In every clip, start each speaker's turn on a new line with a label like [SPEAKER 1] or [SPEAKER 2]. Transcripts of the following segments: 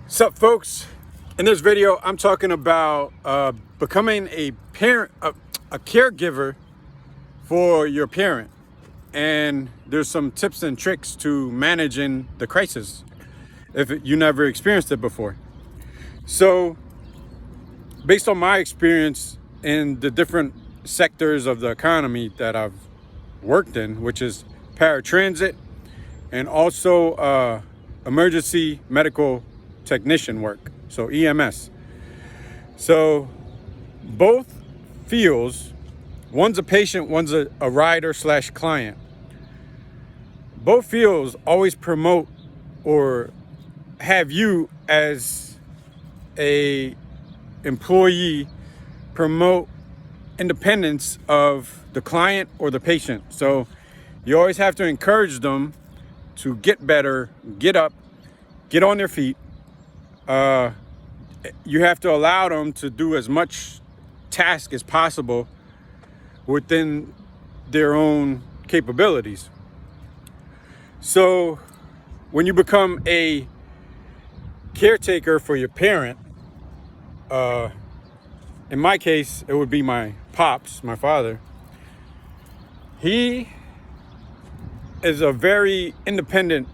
[SPEAKER 1] Sup folks, in this video I'm talking about becoming a parent, a caregiver for your parent, and there's some tips and tricks to managing the crisis if you never experienced it before. So based on my experience in the different sectors of the economy that I've worked in, which is paratransit and also emergency medical technician work, so EMS. So both fields, one's a patient, one's a rider slash client. Both fields always promote or have you as a employee promote independence of the client or the patient. So you always have to encourage them to get better, get up, get on their feet. You have to allow them to do as much task as possible within their own capabilities. So when you become a caretaker for your parent, in my case, it would be my pops, my father. He is a very independent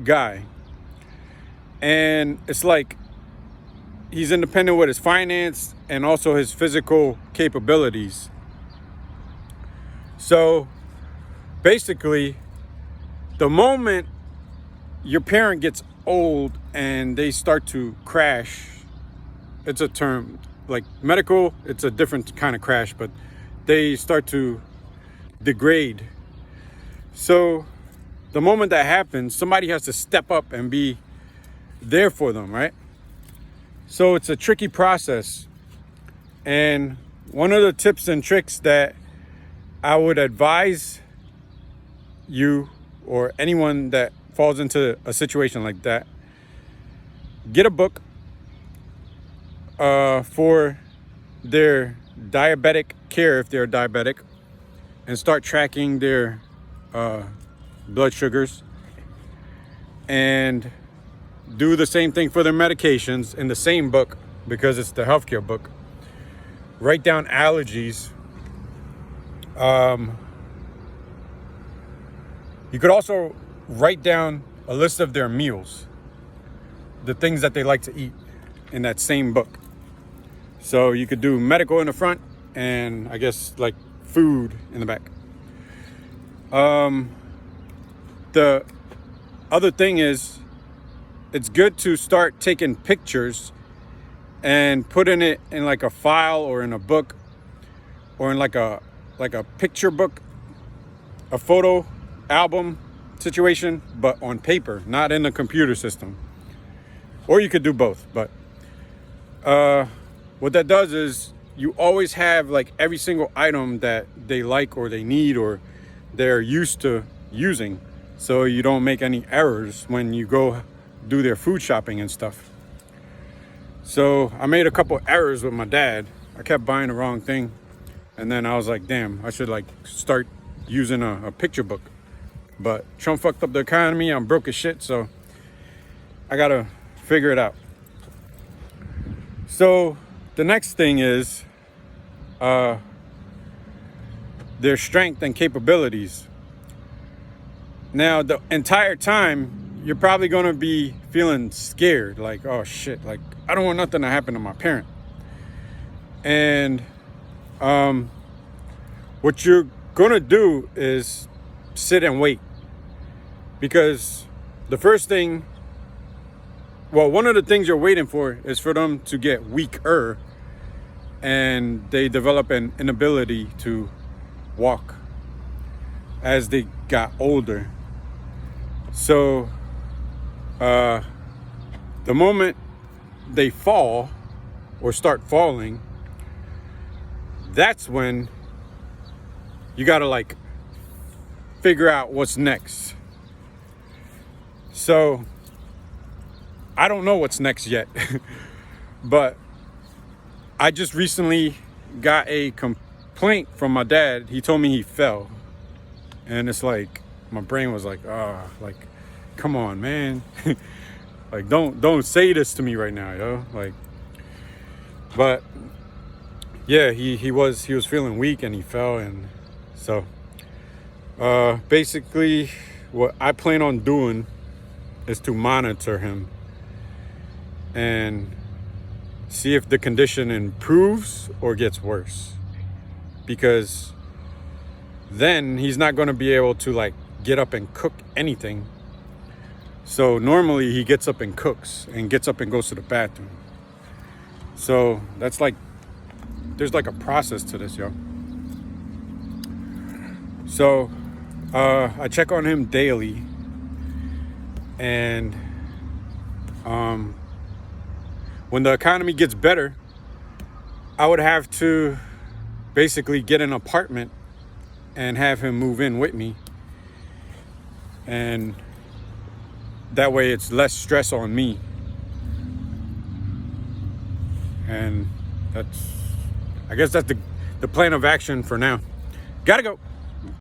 [SPEAKER 1] guy. And it's like he's independent with his finance and also his physical capabilities. So basically, the moment your parent gets old and they start to crash, it's a term like medical, it's a different kind of crash, but they start to degrade. So the moment that happens, somebody has to step up and be there for them, right? So it's a tricky process. And one of the tips and tricks that I would advise you or anyone that falls into a situation like that, get a book for their diabetic care if they're diabetic, and start tracking their blood sugars, and do the same thing for their medications in the same book because it's the healthcare book. Write down allergies. You could also write down a list of their meals, the things that they like to eat in that same book. So you could do medical in the front and I guess like food in the back. The other thing is, it's good to start taking pictures and putting it in like a file or in a book or in like a picture book, a photo album situation, but on paper, not in the computer system. Or you could do both, but what that does is you always have like every single item that they like or they need or they're used to using, so you don't make any errors when you go do their food shopping and stuff. So I made a couple errors with my dad. I kept buying the wrong thing, and then I was like, damn, I should like start using a picture book. But Trump fucked up the economy. I'm broke as shit, so I gotta figure it out. So the next thing is their strength and capabilities. Now, the entire time, you're probably going to be feeling scared, like, oh shit, like I don't want nothing to happen to my parent. And what you're going to do is sit and wait, because the first thing, well, one of the things you're waiting for is for them to get weaker and they develop an inability to walk as they got older. So the moment they fall or start falling, that's when you gotta like figure out what's next. So I don't know what's next yet, but I just recently got a complaint from my dad. He told me he fell, and it's like my brain was like, like, come on, man. Like, don't say this to me right now, yo. Like, but yeah, he was feeling weak and he fell, and so basically what I plan on doing is to monitor him and see if the condition improves or gets worse, because then he's not going to be able to like get up and cook anything. So normally he gets up and cooks and gets up and goes to the bathroom. So that's like, there's like a process to this, yo. So I check on him daily, and when the economy gets better, I would have to basically get an apartment and have him move in with me, and that way it's less stress on me. And I guess that's the plan of action for now. Gotta go.